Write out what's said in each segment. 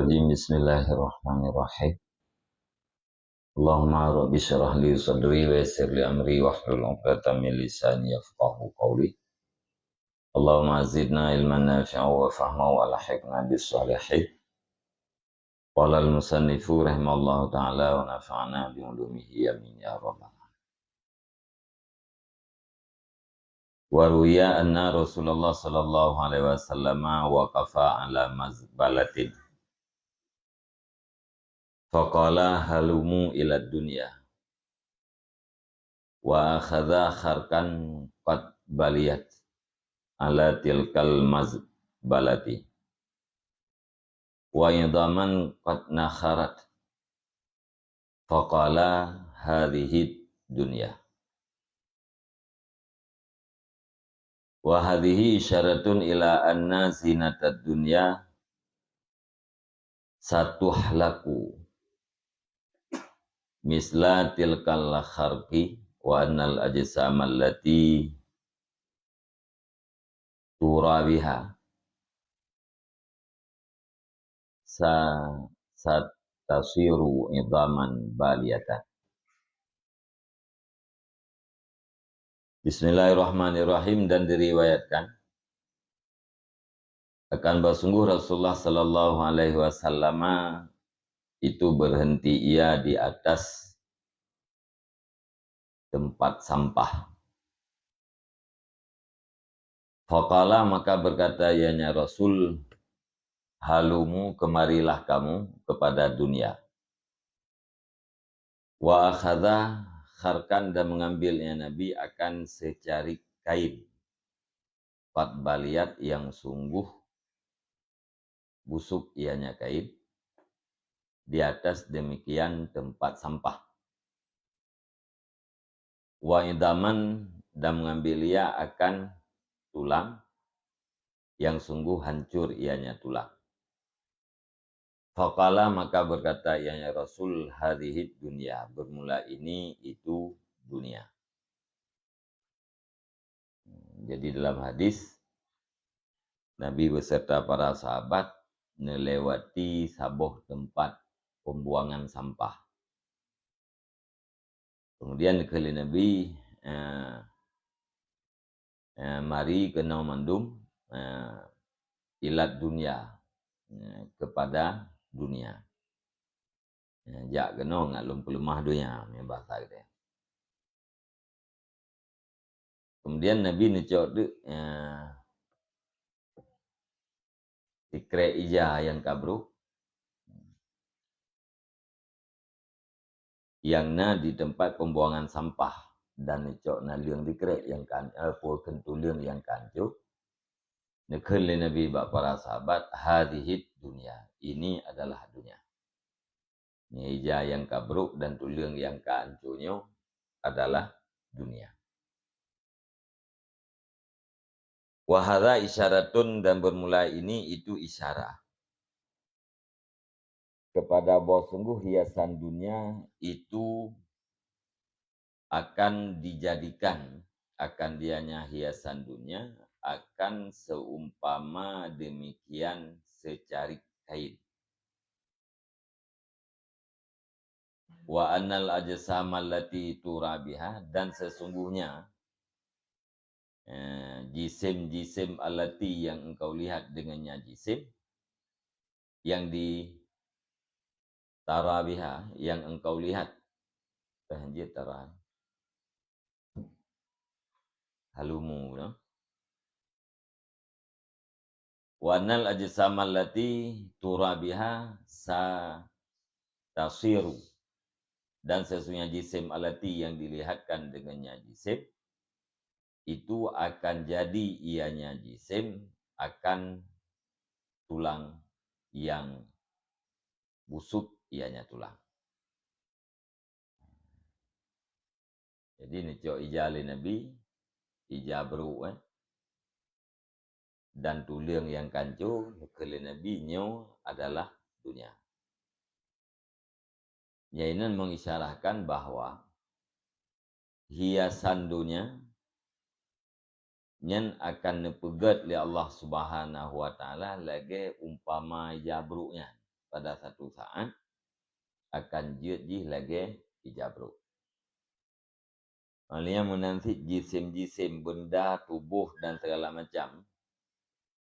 Bismillahirrahmanirrahim. Bismillahirrahmanirrahim. Allahumma rabbi syrah li sadri wa yassir li amri wahlul 'uqdatam min lisani yafqahu qawli. Allahumma zidna ilman nafi'a wa fahma wa alhiqna bis salihin. Qala al musannifu rahimallahu ta'ala wa nafa'ana bi ulumihi amin ya rabbal alamin. Wa ruya anna Rasulullah sallallahu alaihi wasallam waqafa ala mazbalatin faqala halumu ila dunya wa akhadha kharkan qad baliyat ala tilkal mazbalati wa idhaman qad nakharat faqala hadhihi dunya wa hadhihi isyaratun ila anna zinatad dunya satuhlaku misla tilkal kharqi wa annal ajsama allati turabiha satasiru idhaman baliyatan. Bismillahirrahmanirrahim. Dan diriwayatkan akan bahwa sungguh Rasulullah sallallahu alaihi wasallam itu berhenti ia di atas tempat sampah. Faqala, maka berkata ianya Rasul, halumu, kemarilah kamu kepada dunia. Wa akhadha kharkan, dan mengambilnya Nabi akan secari kain qad baliyat, yang sungguh busuk ianya kain, di atas demikian tempat sampah. Wa idaman, dan mengambil ia akan tulang yang sungguh hancur ianya tulang. Faqala, maka berkata ianya Rasul, hadhihi dunya, bermula ini itu dunia. Jadi dalam hadis Nabi beserta para sahabat melewati sabuh tempat pembuangan sampah. Kemudian kali Nabi mari kena mandum ilat dunia, kepada dunia. Jak kena ngalum pelemah dunia, bahasa kita. Kemudian Nabi necok tikre ija yang kabruk, yang na di tempat pembuangan sampah, dan necok na liang dikre yang kan kentuliang yang kancu. Nekeli Nabi bak para sahabat, hadhihi dunia, ini adalah dunia. Ini ija yang kabruk dan tuliang yang kancunya adalah dunia. Wahada isyaratun, dan bermula ini itu isyarah kepada bahwa sungguh hiasan dunia itu akan dijadikan, akan dianya hiasan dunia akan seumpama demikian secari kain. Wa annal ajsama allati turabiha, dan sesungguhnya jisim-jisim allati, yang engkau lihat dengannya jisim, yang di tarabiha, yang engkau lihat tahjid tarah halumu, no? Wa annal ajsama allati turabiha tasiru, dan sesungguhnya jisim allati, yang dilihatkan dengannya jisim, itu akan jadi ianya jisim akan tulang yang busuk ianya tulang. Jadi necok ijali Nabi, ijabru dan tulang yang kancu keli Nabi nyo adalah dunia. Ini mengisyarahkan bahwa hiasan dunia nyen akan nepegat li Allah Subhanahu wa taala lagi umpama jabruknya. pada satu saat akan jih lagi hijabruk. Alia menanti jisim-jisim benda tubuh dan segala macam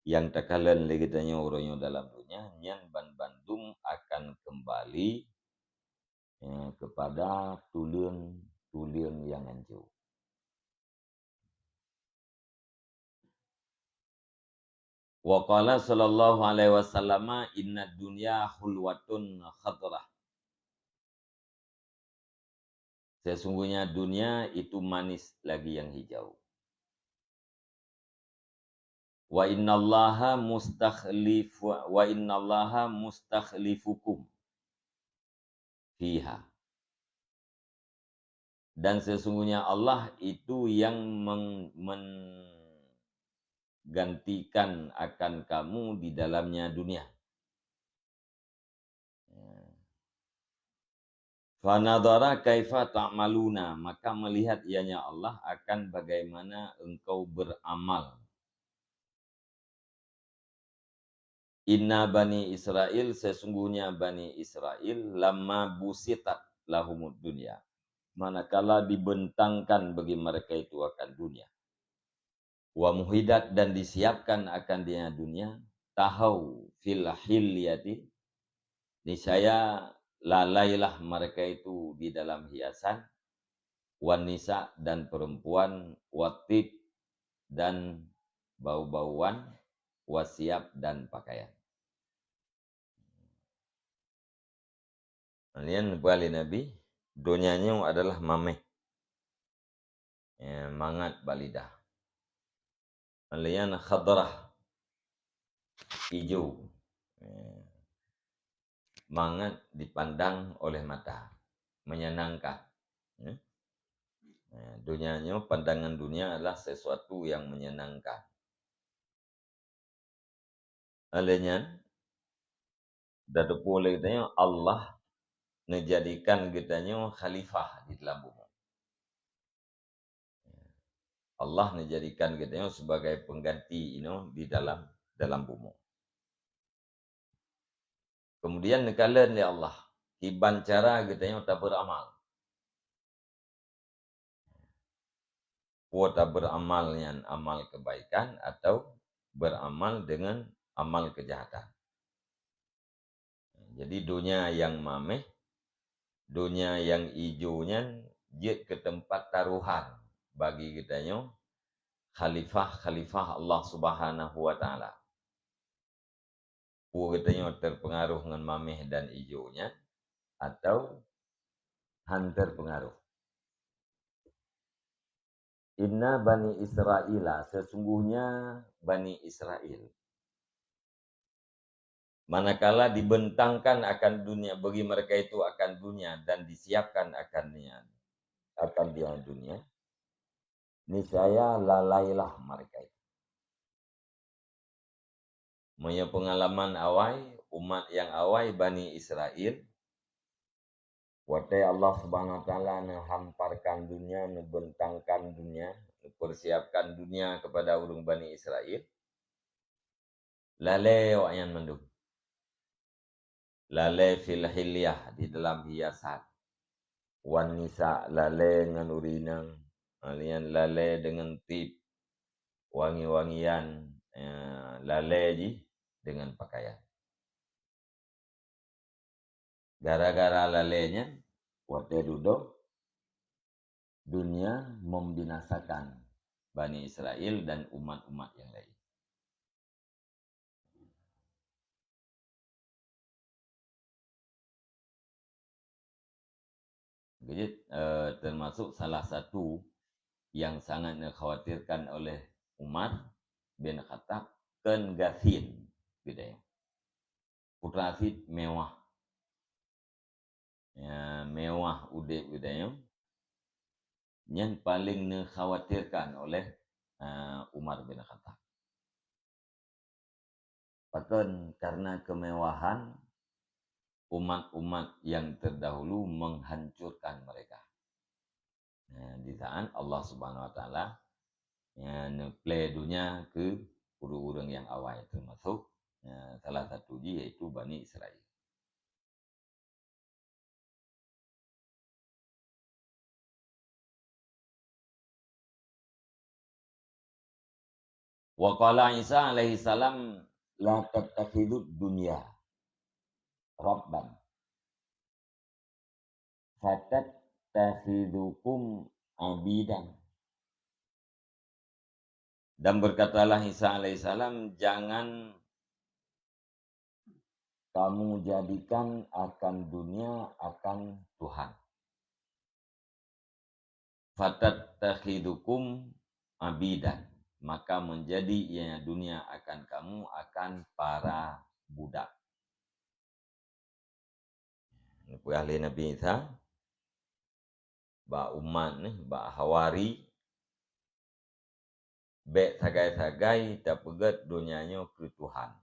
yang takalan lagi tanya orangnya dalam dunia yang bandum akan kembali kepada tulian yang hancur. Wa qala sallallahu alaihi wasallam inna dunya hulwatun khadrah. Sesungguhnya dunia itu manis lagi yang hijau. Wa innallaha mustakhlifukum fiha. Dan sesungguhnya Allah itu yang menggantikan akan kamu di dalamnya dunia. Fanadhara kaifa ta'maluna, maka melihat ianya Allah akan bagaimana engkau beramal. Inna bani Israel, sesungguhnya bani Israel lama busitat lahumud dunya. Manakala dibentangkan bagi mereka itu akan dunia. Wa muhidat, dan disiapkan akan dia dunia. Tahau fil hilyati, niscaya lalailah mereka itu di dalam hiasan. Wanisa, dan perempuan. Watib, dan bau-bauan. Wasiap, dan pakaian. Kalian balik Nabi, dunianya adalah mameh. Mangat balidah. Kalian khadrah, hijau. Mangat dipandang oleh mata, menyenangkan. Dunianya, pandangan dunia adalah sesuatu yang menyenangkan. Alenya, dadu boleh katanya Allah menjadikan kitanya khalifah di dalam bumi. Allah menjadikan kitanya sebagai pengganti di dalam bumi. Kemudian nekalan ya Allah, iban cara kitanya tak beramal. Kita beramal dengan amal kebaikan atau beramal dengan amal kejahatan. Jadi dunia yang mameh, dunia yang hijaunya, dia ke tempat taruhan bagi kitanya khalifah Allah Subhanahu wa taala. Kitanya terpengaruh dengan mameh dan hijaunya atau hantar pengaruh. Inna bani Israila, sesungguhnya bani Israel. Manakala dibentangkan akan dunia, bagi mereka itu akan dunia dan disiapkan akan dia dunia, niscaya lalailah mereka itu. Punya pengalaman awal, umat yang awal bani Israel, watai Allah Subhanahu wa taala menghamparkan dunia, membentangkan dunia, mempersiapkan dunia kepada urung bani Israel. Lalai wa'yan mendung. Lalai fil hilyah, di dalam hiasan. Wan nisa, lalai dengan urinang. Kalian lalai dengan tip. Wangi-wangian. Lalai dengan pakaian. Gara-gara lalainya, waktu duduk, dunia membinasakan Bani Israel dan umat-umat yang lain. Jadi termasuk salah satu yang sangat dikhawatirkan oleh Umar bin Khattab, Gafin, gitu ya. Putra Afid mewah. Ya, mewah udah gitu ya. Yang paling dikhawatirkan oleh Umar bin Khattab. Bahkan karena kemewahan, umat-umat yang terdahulu menghancurkan mereka. Di saat Allah Subhanahu wa taala play dunia ke urang-urang yang awal, termasuk salah satu yaitu Bani Israel. Wa qala Isa alaihi salam la tattakhidud dunya rabban fatattakhidukum abidan. Dan berkatalah Isa alaihi salam, jangan kamu jadikan akan dunia akan Tuhan. Fatattakhidukum abidan, maka menjadi ianya dunia akan kamu akan para budak. Ini ahli Nabi Isa, ba umat ni, ba hawari, bek sagai-sagai terpegat dunianya ke Tuhan.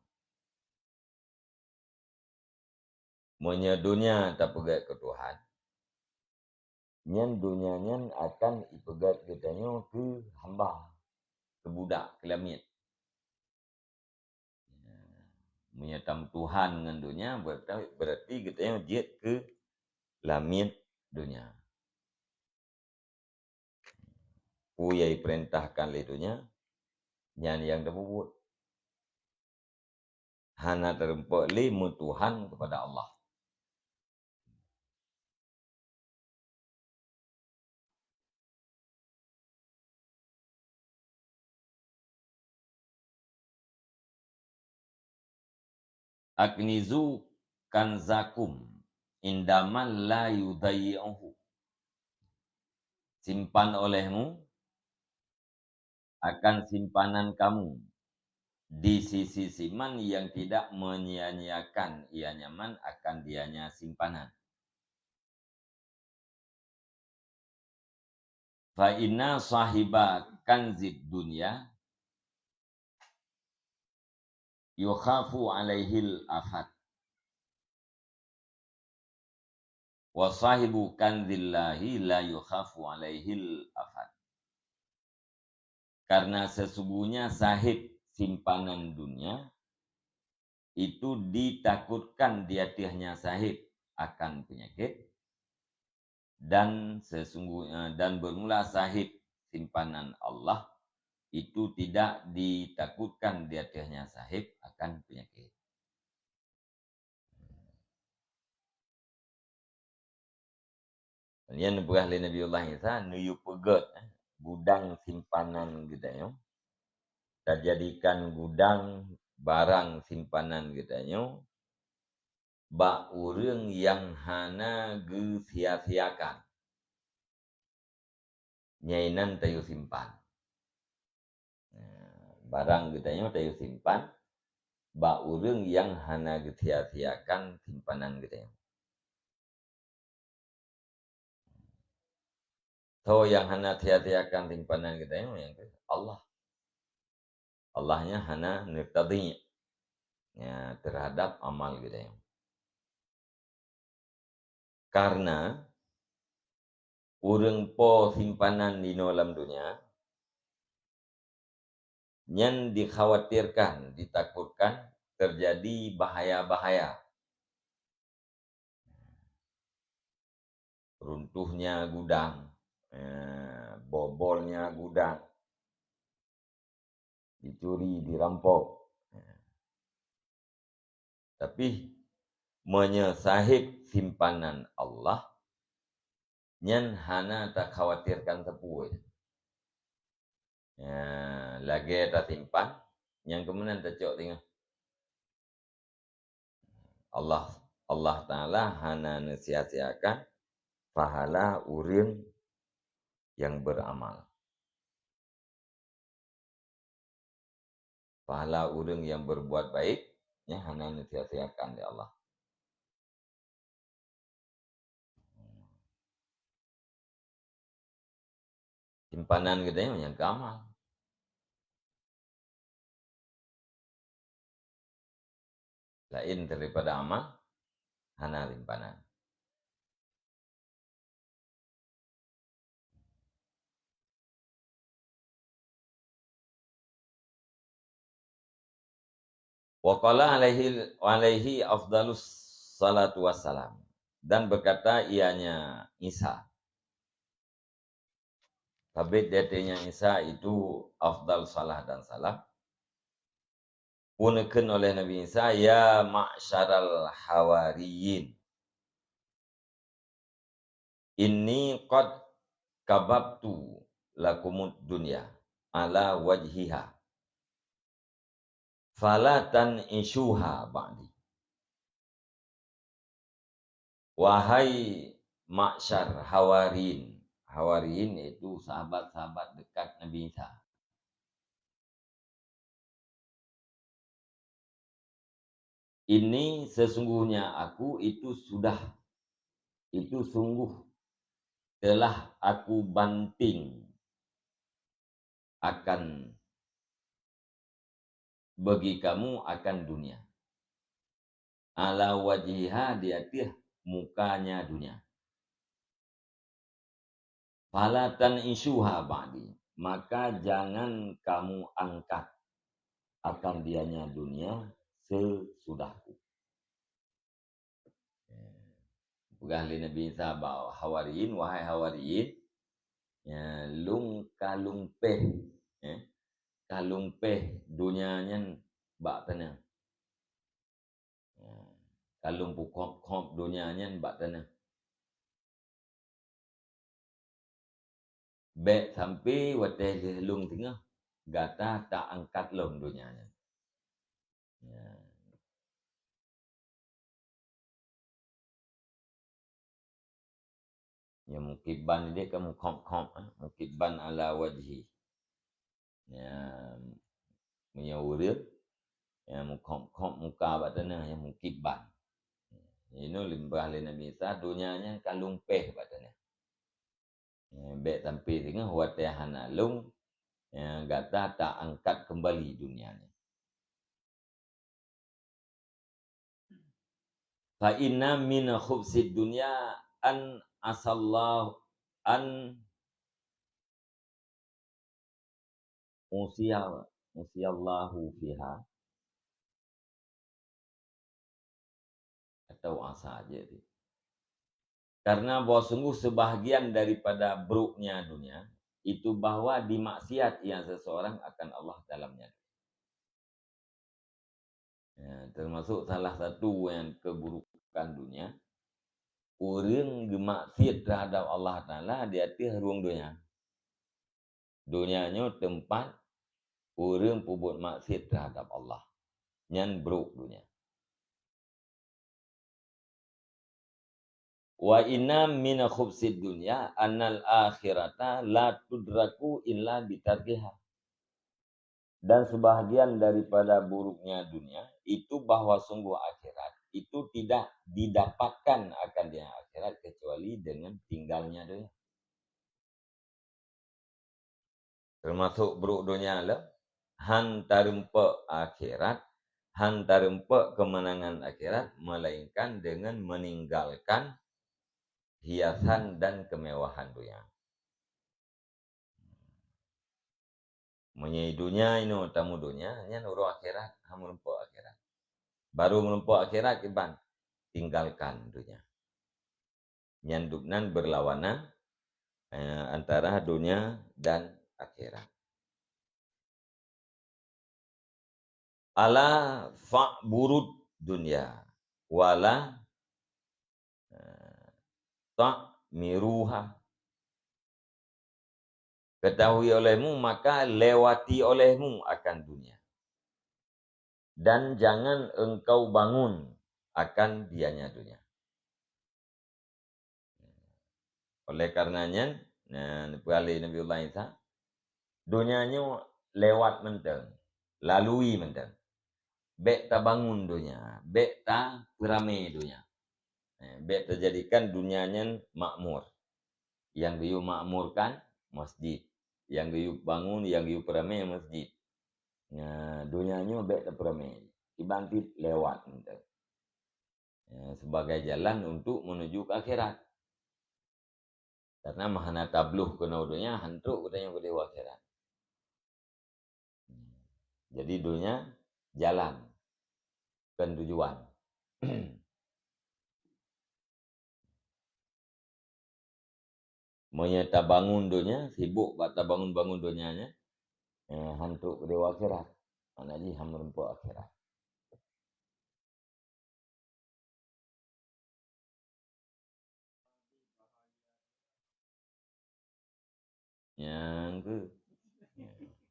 Monya dunia terpegat ke Tuhan. Nyan dunia nyan akan ipegat kitanya ke hamba, ke budak, ke lamit. Menyatam Tuhan dengan dunia berarti kitanya jet ke lamit dunia. Uyai perintahkan le dunia, nyan yang terbubut. Hana terempak le Tuhan kepada Allah. Aknizu kanzakum indaman la yudayyi'uhu. Simpan olehmu akan simpanan kamu di sisi siman yang tidak menyia-nyiakan ianya man akan dianya simpanan. Fa inna sahiba kanzid dunya yukhafu alaihil afat. Wa sahibu kanzillahi la yukhafu alaihil afat. Karena sesungguhnya sahib simpanan dunia itu ditakutkan di atasnya sahib akan penyakit, dan sesungguhnya dan bermula sahib simpanan Allah itu tidak ditakutkan di atasnya sahib akan penyakit. Kemudian berah le Nabiullah Isa nuyu pegat gudang simpanan kitanya. Dan jadikan gudang barang simpanan kitanya ba urang yang hana ge sia-siakan. Nyainan tayu simpan. Barang kitanya tayu simpan ba urang yang hana ge sia-siakan simpanan kitanya. So yang hana sia-siakan simpanan kitanya yang Allah. Allahnya hana nirtadi ya, terhadap amal kitanya. Karena urang po simpanan di dalam dunia yang dikhawatirkan, ditakutkan terjadi bahaya-bahaya. Runtuhnya gudang, bobolnya gudang, dicuri, dirampok. Tapi menyesahib simpanan Allah, nyan hana tak khawatirkan tepuh. Lagi tak simpan, yang kemudian tercok tengah. Allah Ta'ala hana nasihat-siakan pahala urang yang beramal. Pahala urang yang berbuat baik, ya hana nasihat-siakan di Allah. Simpanan kita yang amal. Lain daripada amal, hana simpanan. Wa qala alaihi afdalus salatu wassalam. Dan berkata ianya Isa. Tabit datanya Isa itu afdal salah dan salam. puneken oleh Nabi Isa, ya ma'syaral hawariyin, inni qad kababtu lakumud dunya ala wajhiha falatan isyuha ba'di. Wahai ma'syar hawariyin. Hawariyin itu sahabat-sahabat dekat Nabi Isa. Ini sesungguhnya aku itu sungguh telah aku banting akan bagi kamu akan dunia. Ala wajiha, di atas mukanya dunia. Falatan isyuha ba'di, maka jangan kamu angkat akan dianya dunia sesudahku. Pegahli Nabi Isa bahawa hawariyin, wahai hawariyin, ya, lung kalumpeh, ya, kalumpeh dunianya bak tanah. Ya, kalung pukop dunianya bak tanah. Bek sampai wateh lung tengah, gata tak angkat lung dunianya. Ya. Ya mukiban dia kan mukom, mukiban ala wajhi. Ya, menyawir, ya mukom muka batana yang mukiban. Ini limbah le Nabi Isa dunianya kalung peh batana. Ya, bek sampai tengah wateh hanalung, ya, gata tak angkat kembali dunianya. Fa inna min khubsid dunya an asallahu an usiyallahu fiha, atau asa aja itu. Karena bahwa sungguh sebahagian daripada buruknya dunia itu bahwa dimaksiat yang seseorang akan Allah dalamnya. Ya, termasuk salah satu yang keburukan dunia, orang gemaksiat terhadap Allah Ta'ala di atas ruang dunia. Dunianya tempat orang berbuat maksiat terhadap Allah. Yang buruk dunia. Wa inna min khubsid dunya annal akhirata la tudraku illa bitarkiha. Dan sebahagian daripada buruknya dunia itu bahwa sungguh akhirat itu tidak didapatkan akan dia akhirat kecuali dengan tinggalnya dunia. Termasuk buruk dunia lah, hantarempe akhirat, hantarempe kemenangan akhirat, melainkan dengan meninggalkan hiasan dan kemewahan dunia. Menyai dunia ini tamu dunia, hanya nuru akhirat, hamurempo akhirat. Baru merempo akhirat iban, tinggalkan dunia. Nyanduknan berlawanan antara dunia dan akhirat. Ala fa'burud dunia wala ta'miruha. Ketahui olehmu, maka lewati olehmu akan dunia. Dan jangan engkau bangun akan dianya dunia. Oleh karenanya, kali Nabiullah Isa, dunianya lewat menteng, lalui menteng. Bek tak bangun dunia, bek tak beramai dunia. Bek terjadikan dunianya makmur. Yang dia makmurkan masjid. Yang dia bangun, yang dia beramai masjid. Dunianya bek tak beramai. Ibantit lewat menteng. Sebagai jalan untuk menuju ke akhirat. Karena mahana tabluh kena dunia, hantuk katanya ke dewa akhirat. Jadi dunia jalan kan tujuan. Menyata bangun dunia, sibuk bata bangun-bangun dunianya, hantuk ke dewa akhirat. Mana lagi ham rempuh akhirat. Yang ke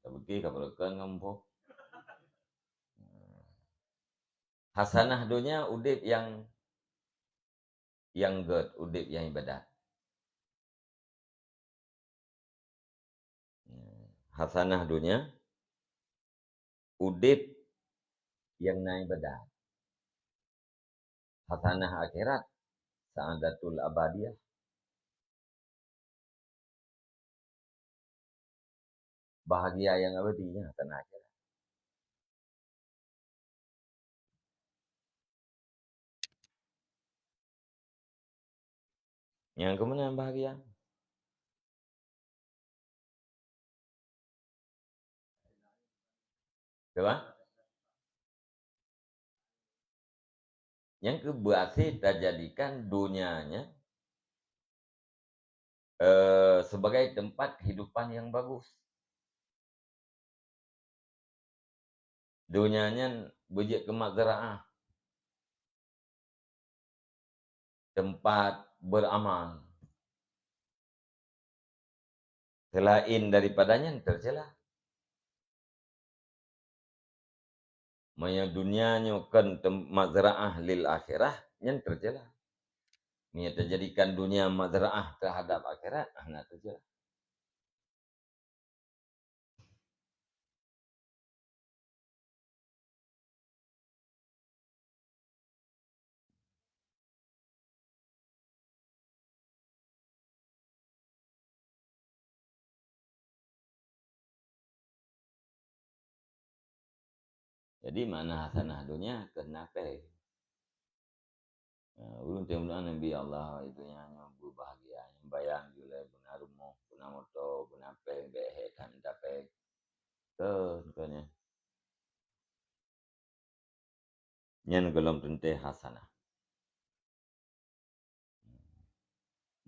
tapi kabarkan ngampo. Hasanah dunia udip yang good, udip yang ibadat. Hasanah dunia udip yang na ibadat. Hasanah akhirat sa'adatul abadiyah. Bahagia yang abadinya hasanah akhirat. Yang kemana bahagia? Coba? Yang berarti kita jadikan dunianya sebagai tempat kehidupan yang bagus. Dunianya bejek kemazra'ah, tempat beramal. Selain daripadanya tercela. Maya dunianya kan mazra'ah lil akhirah yang tercela. Ini terjadikan dunia mazra'ah terhadap akhirat, nah tercela. Jadi mana hasanah dunia kenapa? Ulun timulan Nabi Allah itu yang berbahagia, yang bayang julai benarumo, benamoto, benape, behe, kan dape. Katanya. Nyan golom tente hasanah.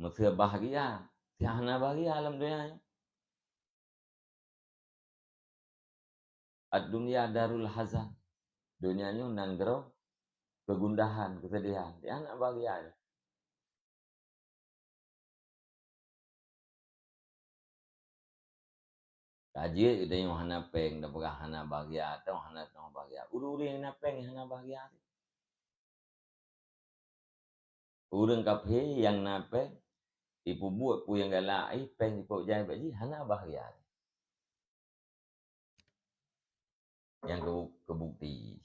Mesti bahagia, tiana bahagia alam dunia. Ad-dunia darul hazan. Dunianya nanggero kegundahan, kesedihan. Tiana bahagia. Kaji udah yang hana peng, dah pegah hana bahagia, atau hana tong bahagia. Uru yang hana peng, hana bahagia. Urang kaphe yang nape, ipu buat pu yang galai, peng ipu jai baji, hana bahagia. Yang kebukti.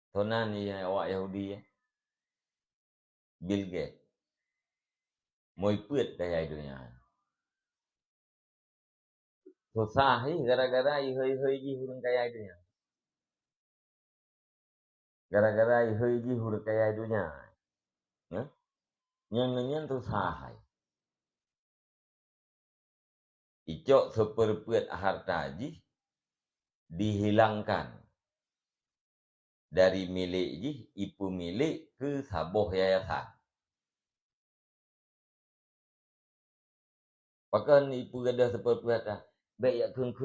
Tonan ni awak Yahudi ya. Bill Gates. Moi puet daya dunia. Susah gara-gara hơi ji hurung kaya dunia. Gara-gara hơi ji hurung kaya dunia. Ya? Yang susah. Icok seperpuet harta ji dihilangkan dari milik ji ipu milik ke sabuh yayasan. Pakan ipu gada seperpuet dah. Baik ya kun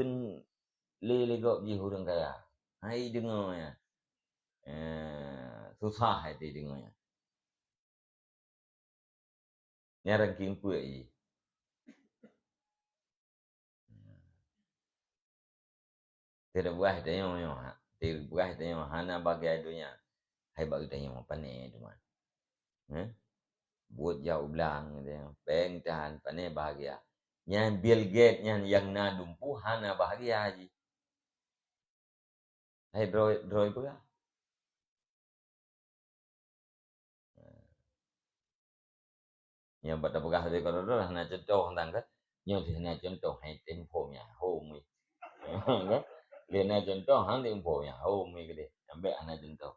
legok ji hurung kaya. Hai dengar ya. Susah hati dengarnya. Ni ranking puet ji. Tidak buah tanya yo ha. Tidak buah tanya hana bagai dunia. Hai bagi tanya apa ni cuma. Buat jauh belang dia. Peng tahan pane bahagia. Yang Bill Gates yang na dumpu hana bahagia ji. Hai droi pula. Yang bata pegah de korodor hana contoh tang kan. Nyo di hana contoh hai tempo nya home. Kan? Dia na contoh hang tempo nya home gede. Sampai hana contoh.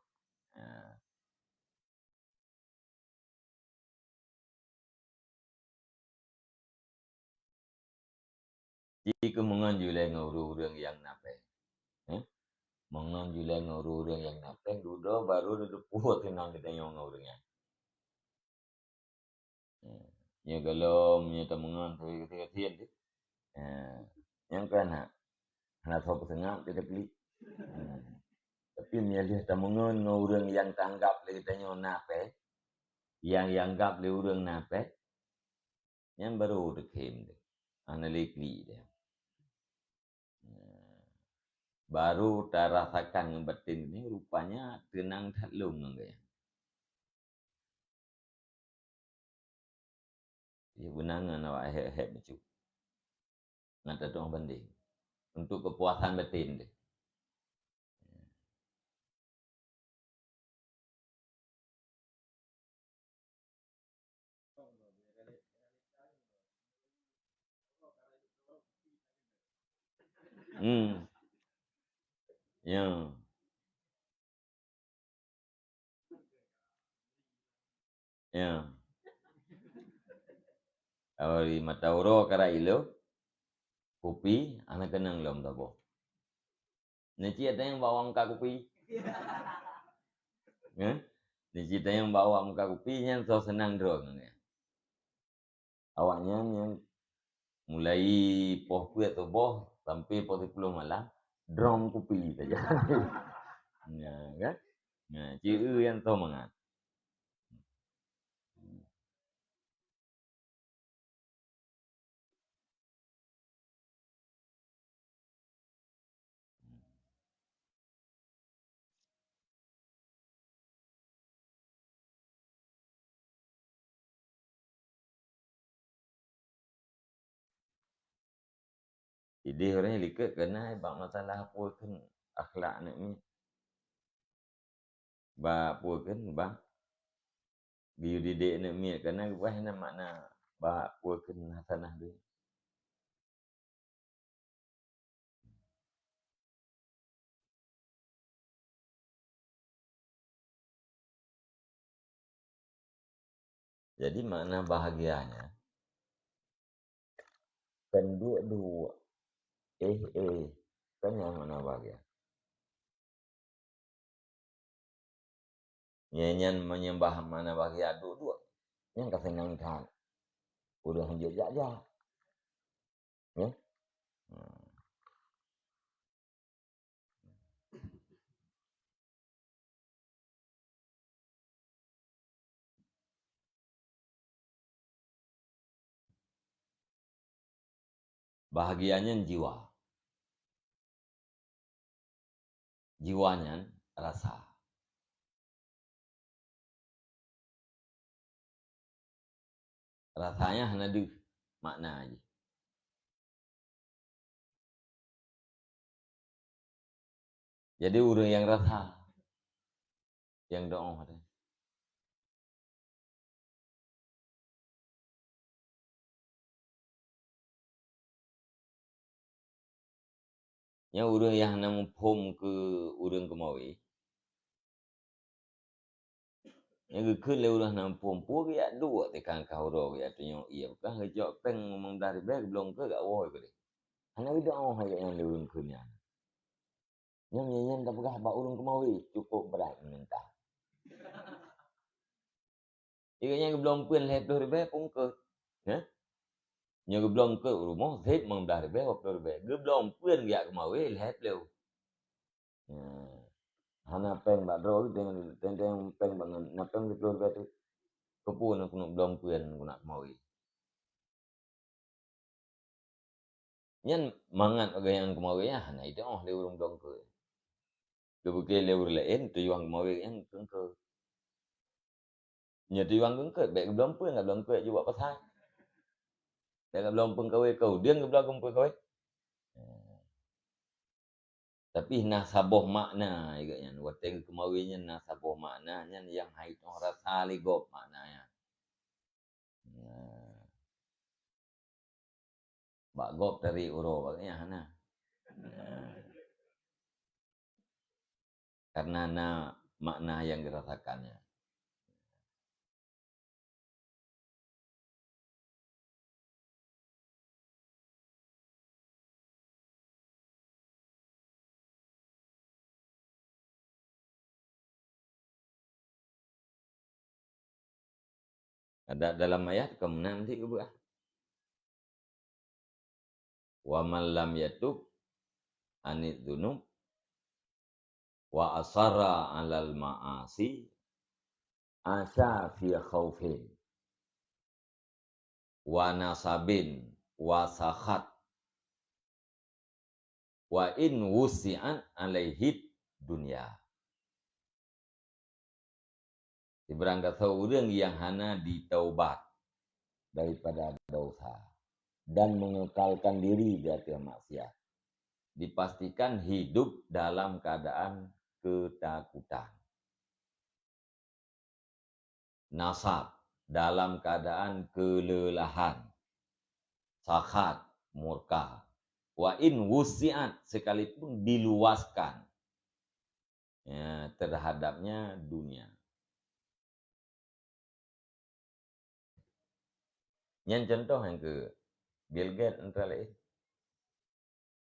Jika menganjulai ngurung yang nape. Menganjulai ngurung yang nape. Dudo baru dudo puot nang kita yang ngurungnya. Nya galom nya tamungan tu ketika tian tu. Yang kan hana sopo sengap kita beli. Tapi milih temengun orang yang tanggap le tanya nape, yang anggap le orang nape, yang baru dekem deh, analikli deh. Baru tak rasakan batin ni rupanya tenang tak lung enggak. Ya benangan awak hek macam. Ngata dong banding. Untuk kepuasan batin deh. Ya. Ya. Awari matauro kara ilo, kopi, anak kenang lom tabo. Nanti ada yang bawa muka kopi. Nanti ada yang bawa muka kopi, yang so senang drong. Awaknya yang mulai poh kuat tu boh sampai poh 10 malam, drum kopi saja. Ya, kan? Nah, ciri yang tu mangat. Jadi orang likat kena bak masalah apa kan akhlak ni. Ba apa kan ba biu didik ni mi kena wah na makna ba apa kan hasanah dia. Jadi makna bahagianya kan dua kan yang mana bahagia. Nyanyian menyembah mana bahagia dua yang kesenangan kan. Udah hanjur jaja. Ya. Bahagianya jiwa. Jiwanya rasa. Rasanya hanya di makna aja. Jadi orang yang rasa yang doa ada. Ya orang yang nama pom ke orang kemawi. Yang ke le orang nama pom pun ya dua tekan kau ro ya tunjuk iya bukan hejak peng ngomong dari beg belum ke gak woi ke. Hanya doa hanya yang le orang ke ni. Yang nyanyian tak pegah bak orang kemawi cukup berat minta. Jika yang belum pun leh dari beg pun ke. Ya. Yang belum ke rumah zat mong dari beg dari beg. Belum pun ya kemawi leh leu. Hana peng bak ro teng peng bangan napeng di keluar batu. Kepun aku nak belum pun aku nak kemawi. Nyan mangat aga yang kemawi ya hana itu le urung belum ke. Kebuke le ur lain tu yang kemawi yang ke. Nya tu yang ke bek belum pun enggak belum ke juga pasal. Bek belum pun kawe kau dia enggak belum pun kawe. Tapi nasaboh makna agaknya wateng kemawinya nasaboh maknanya yang hait rasa ligop maknanya. Bak gop dari uro bagnya hana. Karena makna yang dirasakannya. Ada dalam ayat kemudian nanti ke buah. Wa man lam yatub anid dzunub wa asarra 'alal ma'asi asya fi khaufin wa nasabin wa sakhat wa in wusi'an 'alaihi dunya. Berangkat seorang yang hana ditaubat daripada dosa dan mengekalkan diri di atas maksiat, dipastikan hidup dalam keadaan ketakutan. Nasab dalam keadaan kelelahan. Sakhat, murka. Wa in wusi'at, sekalipun diluaskan ya, terhadapnya dunia. Yang contoh yang ke Bill Gates antara lain.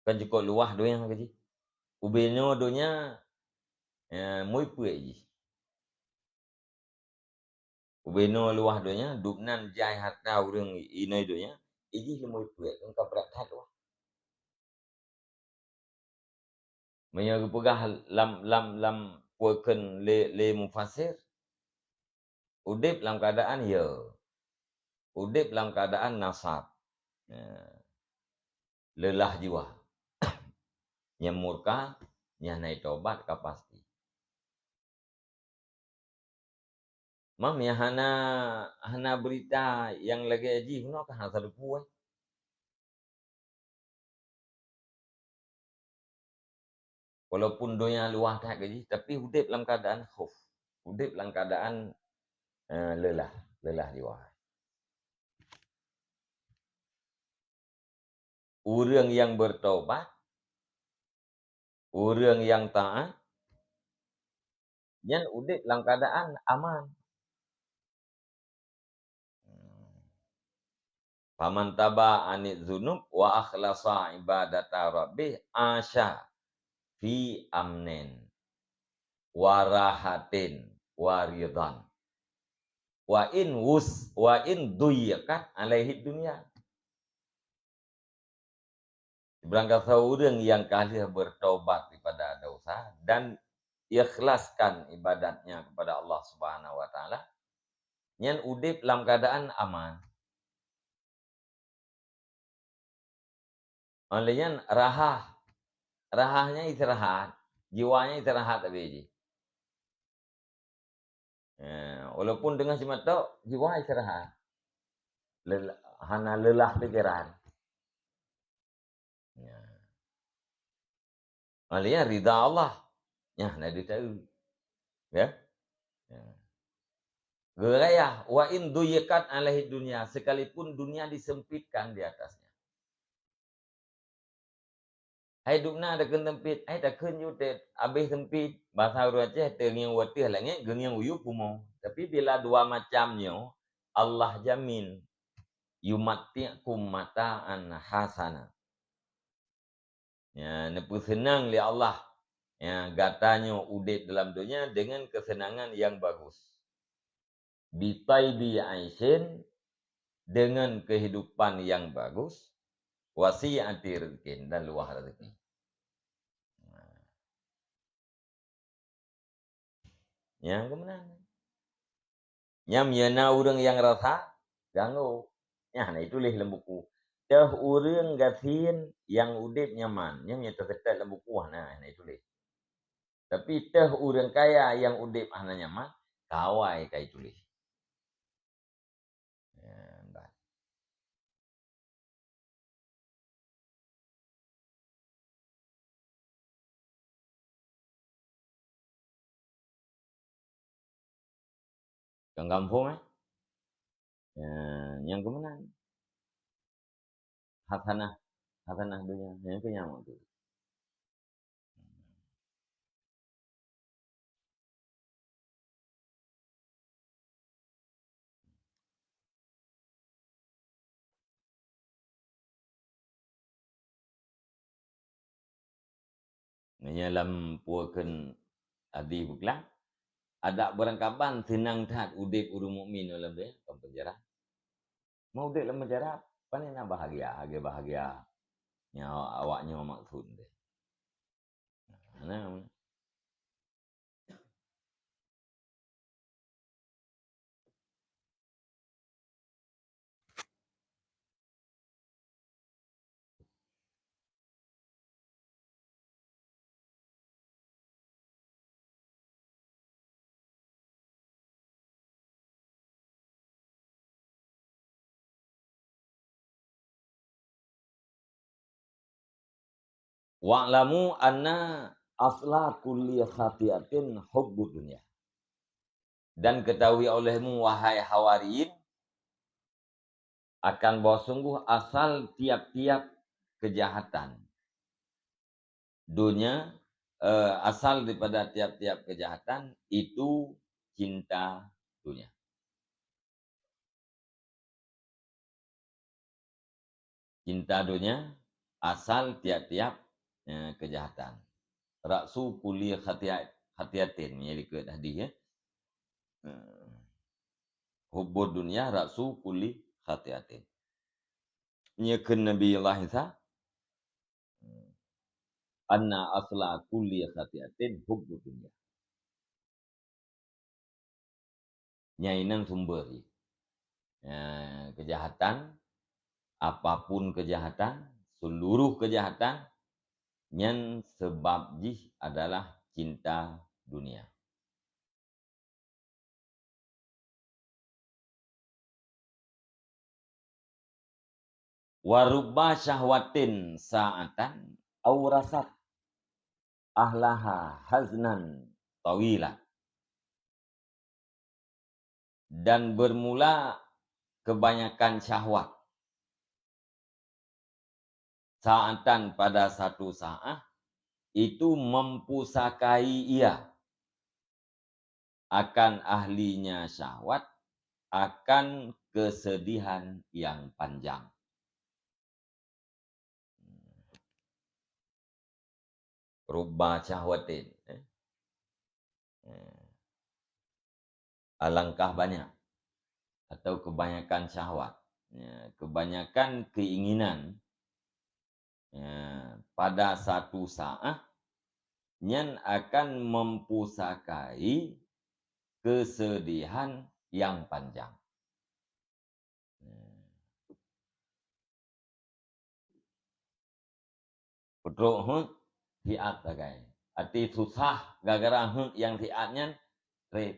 Kan cukup luah doa yang kaji. Ubeno doanya muy puek ji. Ubeno luah doanya dupnan jai harta urang inai doanya iji muy puek engkau berat luah. Menya pegah lam pueken le mufasir. Udip dalam keadaan ya. Udip dalam keadaan nasab. Lelah jiwa. Yang murka, yang naik tobat ka pasti. Mam ya hana berita yang lagi aji kuno ka hana sadu puai. Walaupun donya luah tak gaji, tapi udip dalam keadaan khauf. Udip dalam keadaan lelah jiwa. Orang yang bertobat, orang yang taat, yang udip dalam keadaan aman. Faman taba anit zunub wa akhlasa ibadata rabbih asya fi amnin wa rahatin wa ridhan wa in duyakat alaihi dunya. Berangkat seorang yang kali bertobat daripada dosa dan ikhlaskan ibadatnya kepada Allah Subhanahu wa taala, nyen udip dalam keadaan aman. Olehnya rahahnya istirahat, jiwanya istirahat tapi ji. Walaupun dengan semata jiwa istirahat. Hana lelah pikiran. Olehnya ridha Allah. Ya, nak tahu. Ya. Gerayah wa in duyikat alaihi dunia, sekalipun dunia disempitkan di atasnya. Hai dukna ada ken tempit, hai tak ken yutet, habis sempit, bahasa orang Aceh terngiang watih langit, gengiang uyu pumo. Tapi bila dua macamnya, Allah jamin yumati'kum mata'an hasana. Ya, nepu senang li Allah. Ya, gatanya udip dalam dunia dengan kesenangan yang bagus. Bitaibi aisin, dengan kehidupan yang bagus, wasi'ati rizkin, dan luah rezeki. Yang kemenangan. Yang yana orang yang rasa, ganggu. Ya, nah itulah lembuku. Teh orang gasin yang udip nyaman, yang terketat lembuku, nah itulah. Tapi teh orang kaya yang udip hana nyaman, kawai kai itulah. Kang kampung yang kemenangan. Hasanah dunia, yang kenyaman tu. Menyalam puakan adi buklang. Ada berangkapan senang tat udip urung mukmin dalam dia penjara. Mau udip dalam penjara, panen bahagia. Nya awaknya maksud dia. Nah, Wa'lamu anna asla kulli khati'atin hubbud dunya. Dan ketahui olehmu wahai Hawariyin akan bahwa sungguh asal tiap-tiap kejahatan dunia, asal daripada tiap-tiap kejahatan itu cinta dunia. Cinta dunia asal tiap-tiap kejahatan. Raksu kulli khatiatin yang dikut tadi ya. Hubbud dunia raksu kulli khatiatin. Nyekeun Nabi Allah Isa anna asla kulli khatiatin hubbud dunia. Nyainan sumber kejahatan, apapun kejahatan, seluruh kejahatan yang sebab jih adalah cinta dunia. Warubba syahwatin sa'atan aurasat ahlaha haznan tawila. Dan bermula kebanyakan syahwat sa'atan pada satu saat itu mempusakai ia akan ahlinya syahwat akan kesedihan yang panjang. Rubba syahwatin. Alangkah banyak atau kebanyakan syahwat. Kebanyakan keinginan pada satu saat yang akan mempusakai kesedihan yang panjang. Putruk hiat bagai. Arti susah gara-gara yang hiatnya rep.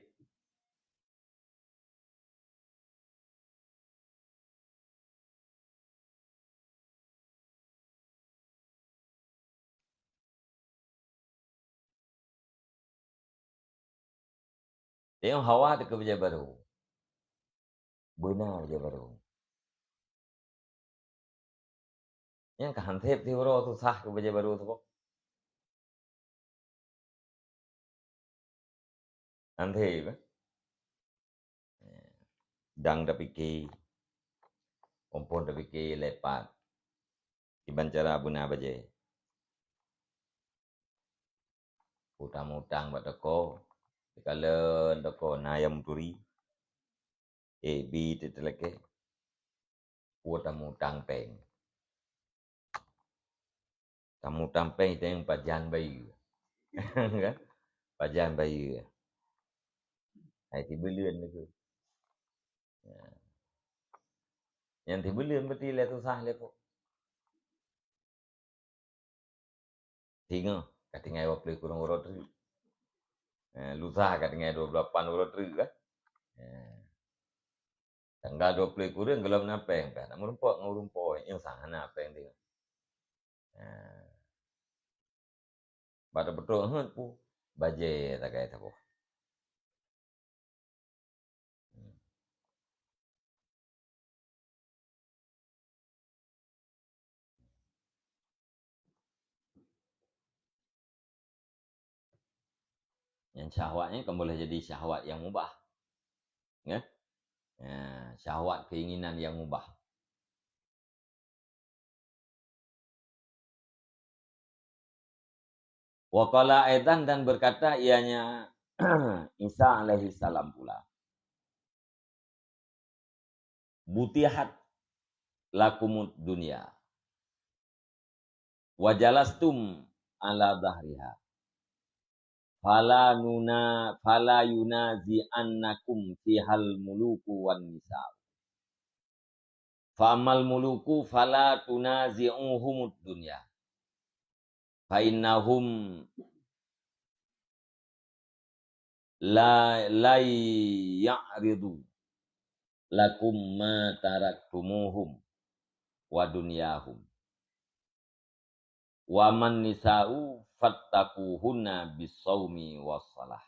Tengok hawa dekat kerja baru. Benar kerja baru. Yang kahantip ti uro susah kerja baru tu kok. Hantip. Dang dah fikir. Kompon dah fikir lepat. Iban cara guna baje. Utang-utang buat toko. Kalau toko nayam turi. B teteleke. Utang-utang peng. Tamu-utang peng itu yang pajan bayu. Kan? Pajan bayu. Itu belian itu. Yang dibelian berarti lah susah lah kok. Tinggal. Katingai waktu kurang urut tu. Lusah katingai 28 urut tu kan. Tanggal 20 kurang gelap napeng. Nak merumpok ngurumpok. Yang sangat napeng tengok. Pada betul pun. Baje tak kaya tak. Yang syahwatnya kan boleh jadi syahwat yang mubah. Ya? Syahwat keinginan yang mubah. Wa qala aidan dan berkata ianya Isa alaihi salam pula. Butihat lakumud dunya. Wa jalastum ala dhahriha. Fala yunazi annakum fihal muluku wan nisa. Fa'amal muluku fala tunazi'uhumud dunya. Fa'innahum la ya'ridu lakum ma taraktumuhum wa dunyahum Wa man nisa'u fattaquhunna bisawmi wassalah.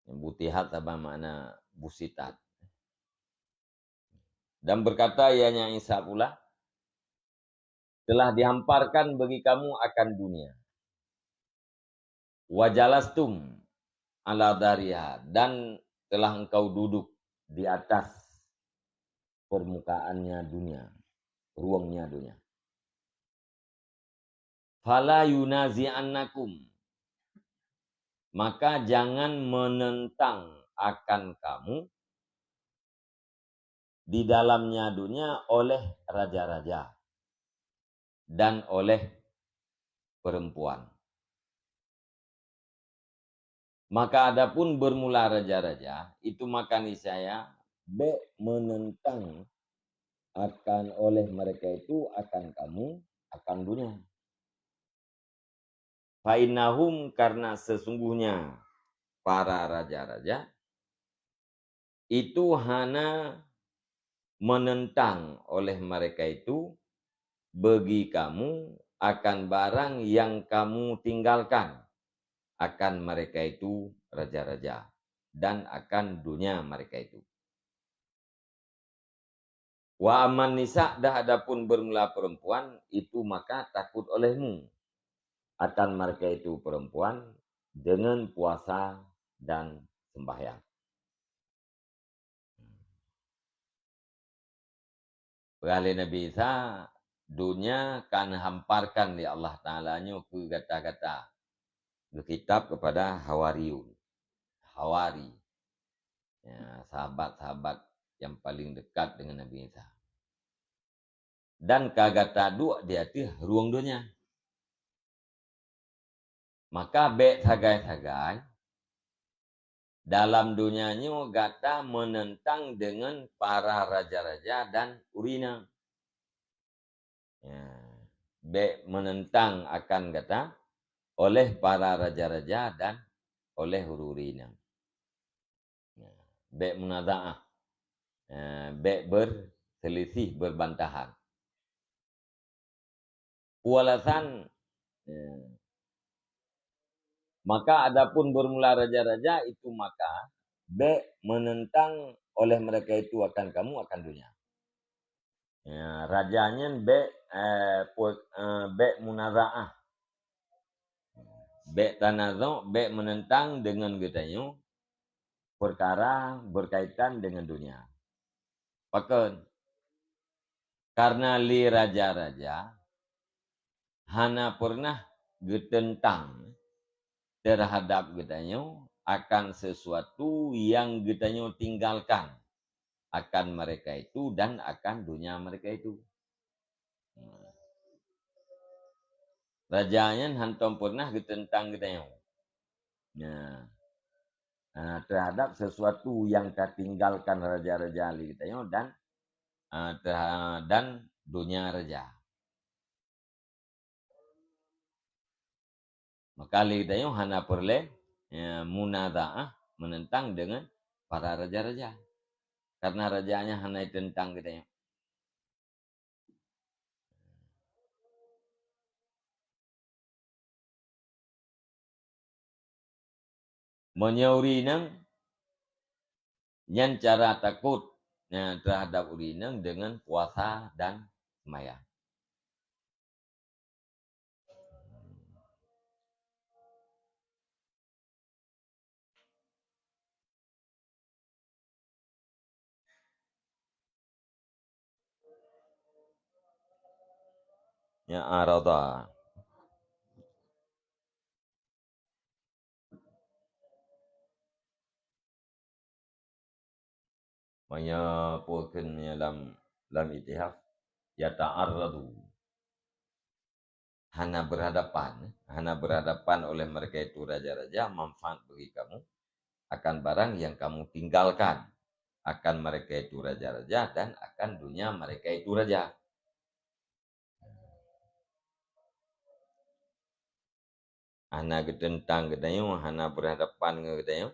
Butihat apa makna busitat. Dan berkata ianya Isa pula, telah dihamparkan bagi kamu akan dunia. Wajalastum ala dariha, dan telah engkau duduk di atas permukaannya dunia, ruangnya dunia. Fala yunazi'annakum, maka jangan menentang akan kamu di dalamnya dunia oleh raja-raja dan oleh perempuan. Maka adapun bermula raja-raja, itu maka niscaya menentang akan oleh mereka itu akan kamu, akan dunia. Fa'innahum, karena sesungguhnya para raja-raja itu hana menentang oleh mereka itu bagi kamu akan barang yang kamu tinggalkan, akan mereka itu raja-raja dan akan dunia mereka itu. Wa aman nisa, dah adapun bermula perempuan, itu maka takut olehmu akan mereka itu perempuan dengan puasa dan sembahyang. Beralih Nabi Isa, dunia kan hamparkan di Allah Ta'ala-Nya ke kata-kata berkitab kepada Hawariun. Hawari, ya, sahabat-sahabat yang paling dekat dengan Nabi Isa. Dan kagata dua di hati ruang dunia. Maka bek sagai-sagai dalam dunianya gata menentang dengan para raja-raja dan urina. Ya, bek menentang akan kata oleh para raja-raja dan oleh urina. Ya, bek munaza'ah. Bek berselisih, berbantahan. Walasan, maka adapun bermula raja-raja itu maka menentang oleh mereka itu akan kamu, akan dunia. Ya, rajanya munaza'ah. Tanazu, menentang dengan getanya perkara berkaitan dengan dunia. Pakai karena li raja-raja hana pernah getentang terhadap getanya akan sesuatu yang getanya tinggalkan akan mereka itu dan akan dunia mereka itu. Rajanya hantam pernah getentang getanya. Nah, terhadap sesuatu yang ketinggalkan raja-raja getanya dan dunia raja. Maka getanya hana perle munaza'ah, menentang dengan para raja-raja. Karena rajanya hana tentang getanya. Menyaurinang yang cara takut terhadap urinang dengan puasa dan sembahyang. Ya arada. Maya pulken lam itihaf ya ta'arradu. Hana berhadapan oleh mereka itu raja-raja manfaat bagi kamu akan barang yang kamu tinggalkan akan mereka itu raja-raja dan akan dunia mereka itu raja. Hana getentang gedayo, hana berhadapan gedayo.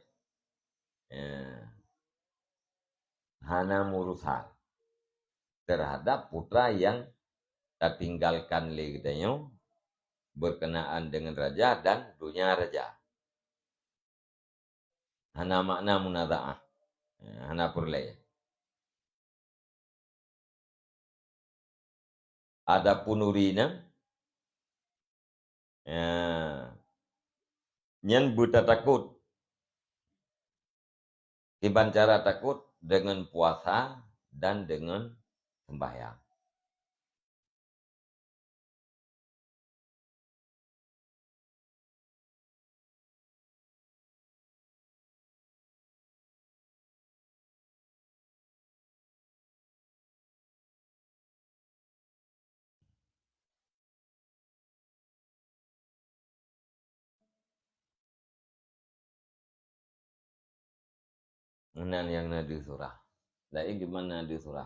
Hana murusan. terhadap putra yang tertinggalkan ligdanyo berkenaan dengan raja dan dunia raja. Hana makna munada'ah. Hana purlay. Adapun urina nyen buta takut. Tiban cara takut dengan puasa dan dengan sembahyang. Nan yang nadi surah. Lain gimana nadi surah?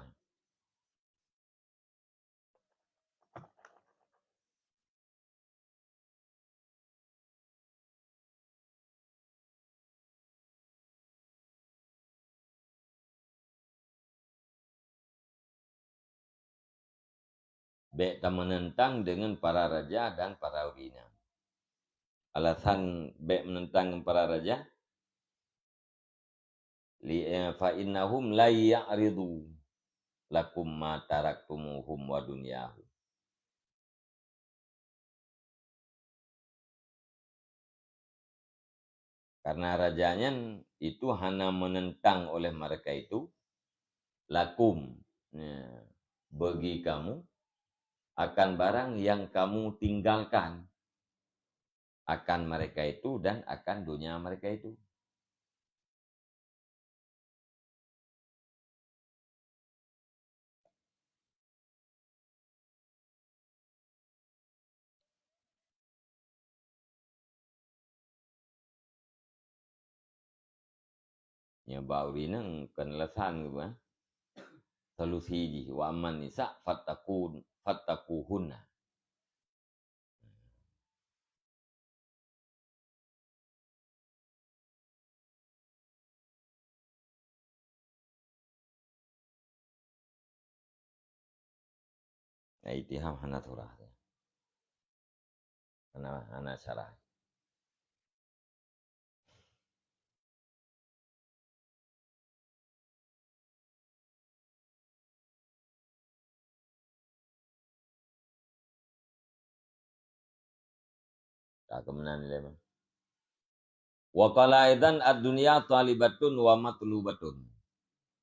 Bek menentang dengan para raja dan para urina. Alasan bek menentang para raja fa innahum la ya'ridu lakum ma taraktumuhum wa dunyahum. Karena rajanya itu hanya menentang oleh mereka itu lakum, bagi kamu akan barang yang kamu tinggalkan akan mereka itu dan akan dunia mereka itu. Ya baurina kenelasan gitu kan. Solusi ji wa man nisa fattaquhunna. Ya itiham hana surah. Hana syarah. Tak kemenan nilai. Wa qala aidan ad-dunya talibatun wa matlubatun.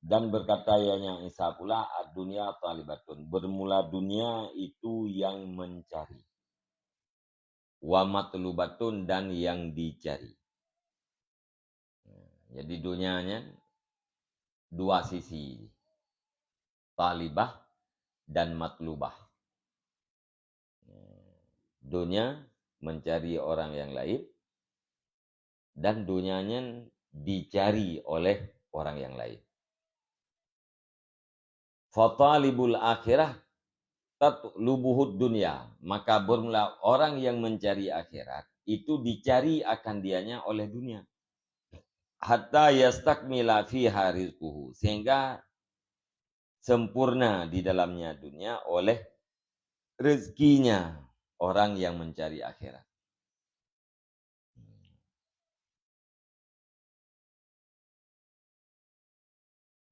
Dan berkata yang Isa pula ad-dunya talibatun. Bermula dunia itu yang mencari. Wa matlubatun dan yang dicari. Jadi dunianya dua sisi. Talibah dan matlubah. Dunia mencari orang yang lain dan dunianya dicari oleh orang yang lain. Fatalibul akhirah tatlubuhud dunia. Maka bermula orang yang mencari akhirat itu dicari akan dianya oleh dunia. Hatta yastakmila fiha rizquhu. Sehingga sempurna di dalamnya dunia oleh rezekinya orang yang mencari akhirat.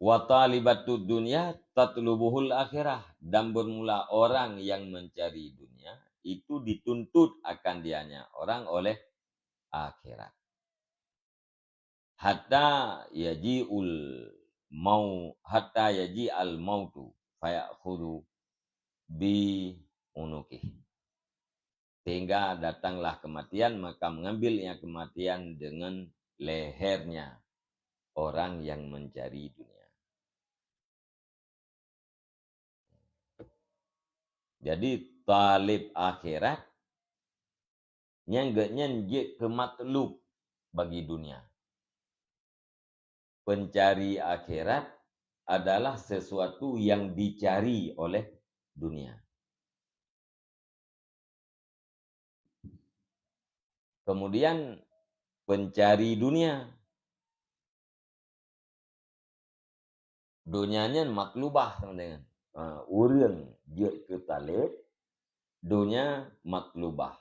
Wa talibatud dunya tatlubuhul akhirah. Dan bermula orang yang mencari dunia itu dituntut akan dianya orang oleh akhirat. Hatta yaji al mautu fayakhudhu bi unuki. Sehingga datanglah kematian, maka mengambilnya kematian dengan lehernya orang yang mencari dunia. Jadi talib akhirat nyenggak kematlub bagi dunia. Pencari akhirat adalah sesuatu yang dicari oleh dunia. Kemudian pencari dunia. Dunianya matlubah sama dengan. urang je ke talib dunia matlubah.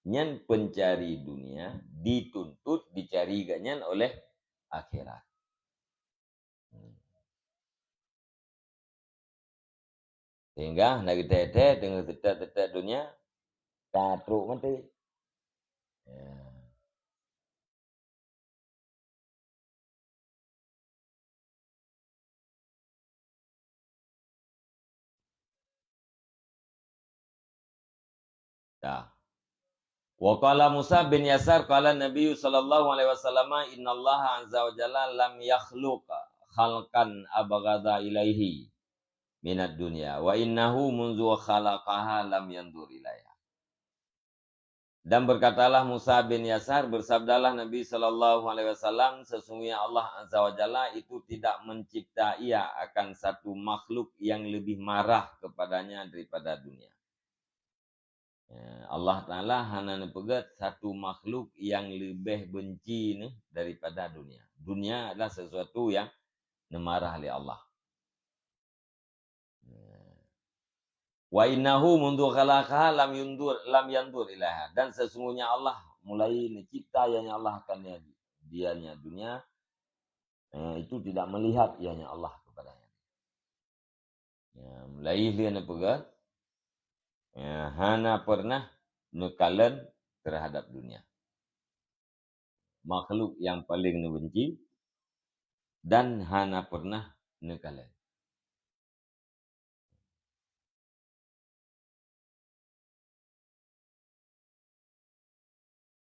Nyan pencari dunia dituntut dicari ganyan oleh akhirat. Sehingga nak kita dengan tetap dunia katruk mati. Ya. Dah. Wa qala Musa bin Yasar qala Nabi sallallahu alaihi wasallam innallaha azza wa jalla lam yakhluq khalqan abghadha ilaihi minad dunya wa innahu munzu khalaqaha lam yandur ilaiha. Dan berkatalah Musa bin Yasar, bersabdalah Nabi sallallahu alaihi wasallam, sesungguhnya Allah azza wa jalla itu tidak mencipta ia akan satu makhluk yang lebih marah kepadanya daripada dunia. Allah Ta'ala hanya pegat satu makhluk yang lebih benci ni daripada dunia. Dunia adalah sesuatu yang marah oleh Allah. Wa innahu mundu khalaqaha lam yandur ilaha. Dan sesungguhnya Allah mulai mencipta ianya Allah akan dianya dunia itu tidak melihat ianya Allah kepadanya. Mulai dia pegat hana pernah nekalan terhadap dunia. Makhluk yang paling benci dan hana pernah nekalan.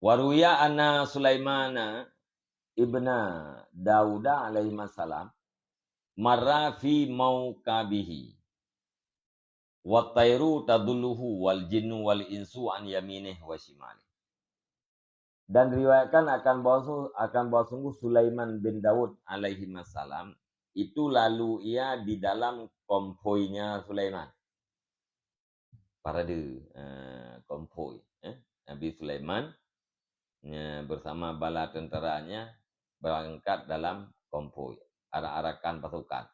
Waruya anna Sulaimana ibna Dauda alaihi salam marra fi maukabihi wa tayru tadulluhu wal jinnu wal insu an yaminih wa shimali. Dan diriwayatkan akan bahawa sungguh Sulaiman bin Daud alaihi salam itu lalu ia di dalam konvoinya Sulaiman. Parade konvoi Nabi Sulaiman bersama bala tenteranya berangkat dalam konvoi, arak-arakan pasukan.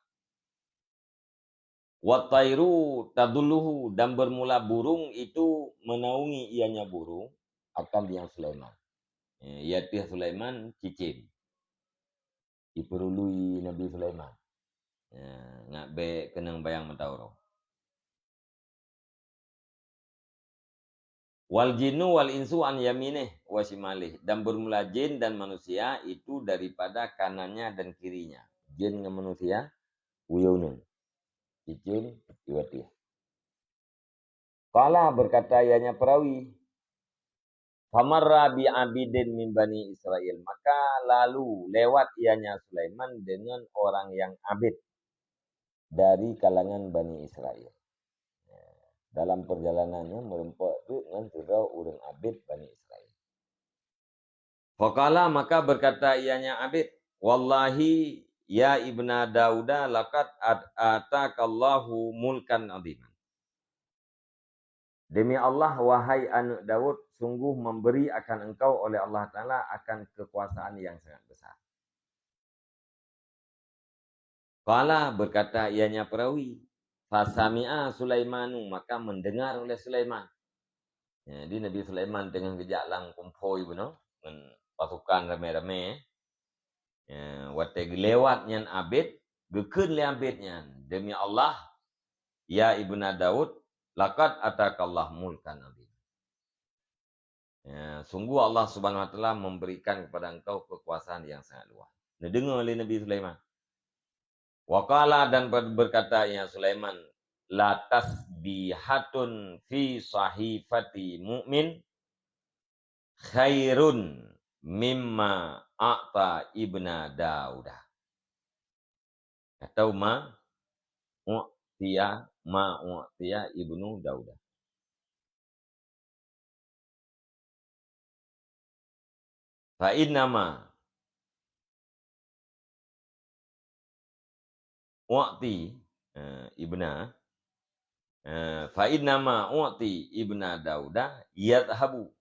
Watairu tadulluhu, dan bermula burung itu menaungi ianya burung akan diang Sulaiman. Iaitu Sulaiman cicim. Diperului Nabi Sulaiman. Ngak be kenang bayang matauro. Wal jinnu wal insu an yaminih wa shimalih, dan bermula jin dan manusia itu daripada kanannya dan kirinya. Jin dengan manusia uyunun. Cicim iwati. Qala berkata ianya perawi, famarra bi abidin min bani Israel, maka lalu lewat ianya Sulaiman dengan orang yang abid dari kalangan Bani Israel. Dalam perjalanannya merempat dengan surau orang abid Bani Israel. Faqala, maka berkata ianya abid, wallahi ya ibna Dauda laqad atakallahu mulkan aziman. Demi Allah, wahai anak Daud, sungguh memberi akan engkau oleh Allah Ta'ala akan kekuasaan yang sangat besar. Qala, berkata ianya perawi, fasami'a Sulaimanu, maka mendengar oleh Sulaiman. Jadi Nabi Sulaiman dengan kejalan konvoi dengan pasukan ramai-ramai. Waktu lewat nyan abid, gekun le abidnya. Demi Allah, ya ibna Daud, laqad atakallah mulkan azim. Sungguh Allah Subhanahu wa taala memberikan kepada engkau kekuasaan yang sangat luas. Dengar oleh Nabi Sulaiman. Waqala, dan berkata ya Sulaiman, la tasbihatun fi sahifati mu'min khairun mimma a'ta ibna Dauda. Atau ma u'tiya ibnu Dauda. Fa innama u'ti ibna fa innama u'ti ibna Dauda yadhabu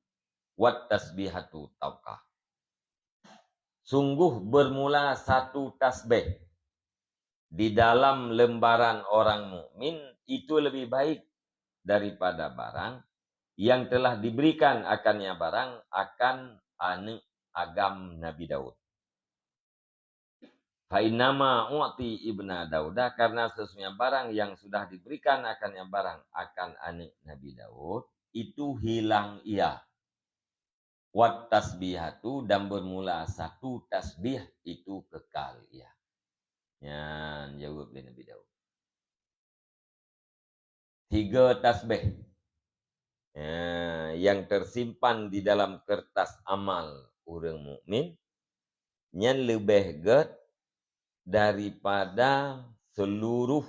wat tasbihatu tauqah. Sungguh bermula satu tasbih di dalam lembaran orang mukmin itu lebih baik daripada barang yang telah diberikan akannya barang akan agam Nabi Daud. Fainama u'ti ibna Dauda, karena sesungguhnya barang yang sudah diberikan akannya barang akan anak Nabi Daud itu hilang ia. Wat tasbihatu, dan bermula satu tasbih itu kekal ia. Yang jawab oleh Nabi Daud. 3 tasbih yang tersimpan di dalam kertas amal orang mukmin yang lebih gede daripada seluruh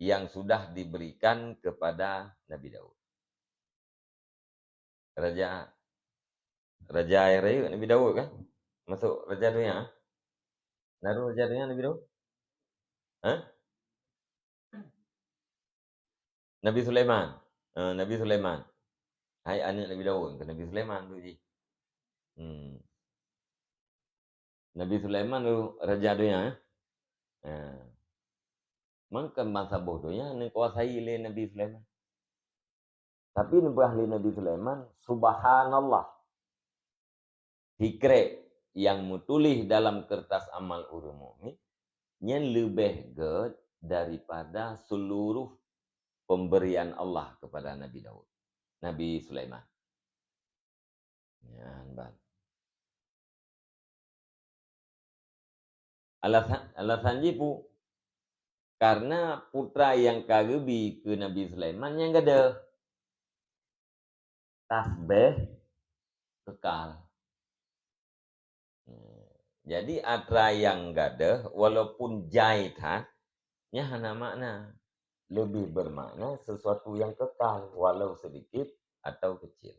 yang sudah diberikan kepada Nabi Daud. Raja air raya Nabi Daud kan? Masuk raja dunia. Naruh raja dunia Nabi Daud? Hah? Nabi Sulaiman. Nabi Sulaiman. Hai anak Nabi Daud ke Nabi Sulaiman tu ji. Nabi Sulaiman tu raja dunia. Maka bangsa bodohnya ni kuasai oleh Nabi Sulaiman. Tapi ahli Nabi Sulaiman, subhanallah. Fikre yang mutulih dalam kertas amal orang mukmin yang lebih gede daripada seluruh pemberian Allah kepada Nabi Daud, Nabi Sulaiman. Ya, alasan jipu karena putra yang kagebi ke Nabi Sulaiman yang gede tasbih kekal. Jadi atra yang gede walaupun jahitan nya hana makna lebih bermakna sesuatu yang kekal walau sedikit atau kecil.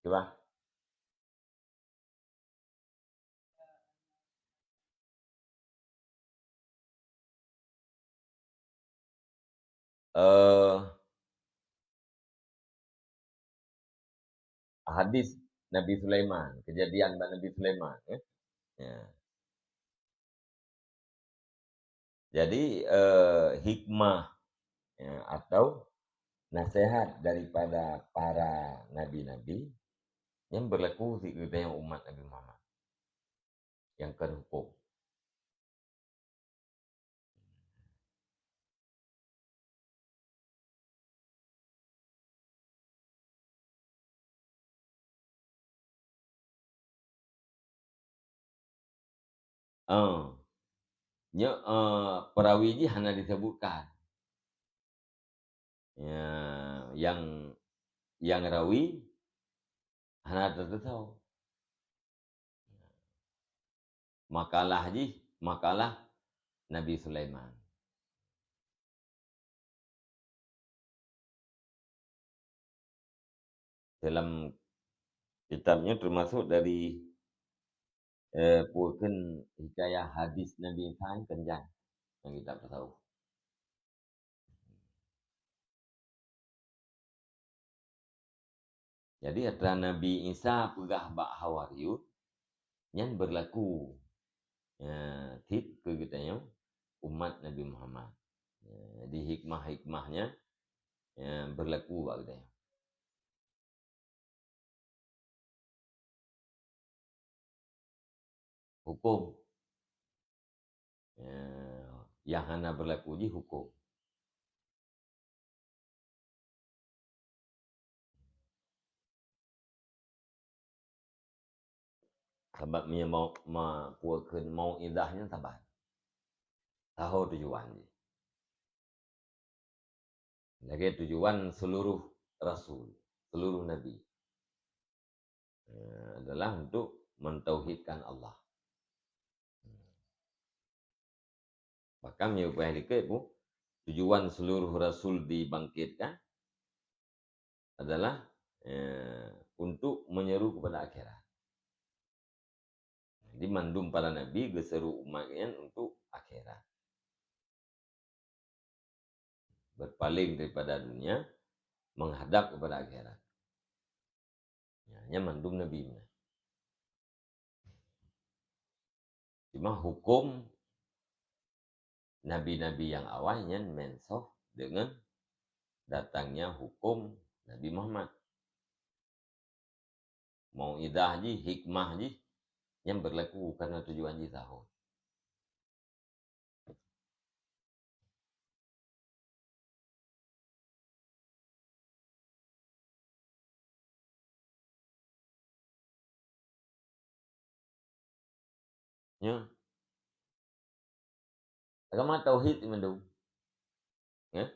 Coba. Hadis Nabi Sulaiman, kejadian Nabi Sulaiman. Ya. Jadi hikmah ya, atau nasihat daripada para nabi-nabi yang berlaku di kepada umat Nabi Muhammad yang terhukum. Perawi ini hanya disebutkan. Ya, yang rawi hanya tertahu. Makalah Nabi Sulaiman. Dalam kitabnya termasuk dari pulken hikayah hadis Nabi Isa yang kenjang yang kita tahu. Jadi antara Nabi Isa pegah bak Hawariyut yang berlaku tip ke kitanya umat Nabi Muhammad. Jadi hikmah-hikmahnya berlaku bak kitanya. Hukum yang hanya berlaku di hukum. Sebab dia mau puakan mau idahnya tabat. Tahu tujuan dia. Lagi tujuan seluruh rasul, seluruh nabi adalah untuk mentauhidkan Allah. Bahkan dia upaya dikit bu, tujuan seluruh rasul dibangkitkan adalah untuk menyeru kepada akhirat. Jadi mandum para nabi berseru umatnya untuk akhirat. Berpaling daripada dunia, menghadap kepada akhirat. Hanya mandum nabi. Cuma hukum nabi-nabi yang awalnya mensoh dengan datangnya hukum Nabi Muhammad. Mau idah ji, hikmah ji, yang berlaku karena tujuan ji tahu. Ya, agama tauhid mendung. Ya,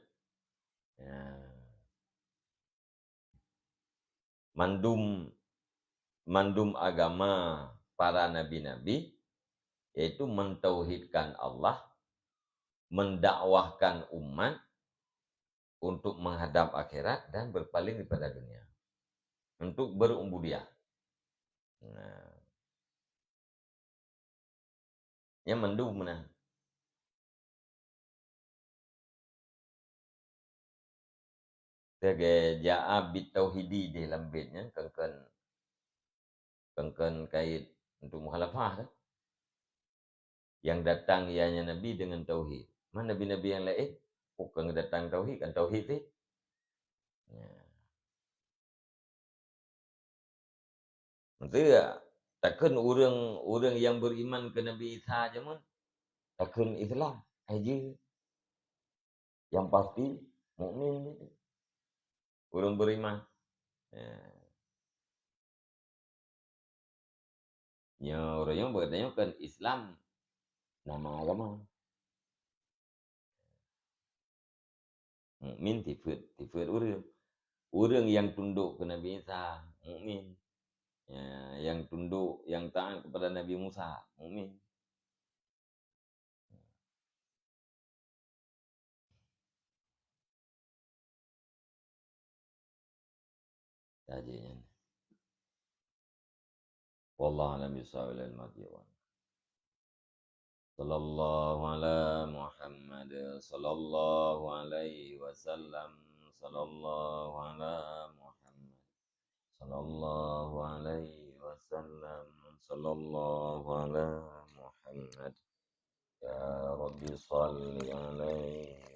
ya. Mandum mandum agama para nabi-nabi yaitu mentauhidkan Allah, mendakwahkan umat untuk menghadap akhirat dan berpaling daripada dunia. Untuk berubudiyah. Nah, yang mendum mana? Sebagai ja'a bitauhidi di dalam baitnya kengken kait untuk mukhalafah kan? Yang datang ianya nabi dengan tauhid. Mana nabi-nabi yang lain? Bukan datang tauhid kan tauhid ni. Ya. Maksudnya takkan orang yang beriman ke Nabi Isa aja mun takkan Islam aja yang pasti mukmin itu. Orang beriman. Ya. Ya, orang yang bertanya kan Islam nama agama. Mukmin tifat orang. Orang yang tunduk ke Nabi Isa mukmin. Ya, yang tunduk, yang taat kepada Nabi Musa mukmin. Saja. Wallahu a'lam bishawab. Sallallahu ala Muhammad sallallahu alaihi wasallam sallallahu ala Muhammad sallallahu alaihi wasallam sallallahu ala Muhammad ya Rabbi salli alaihi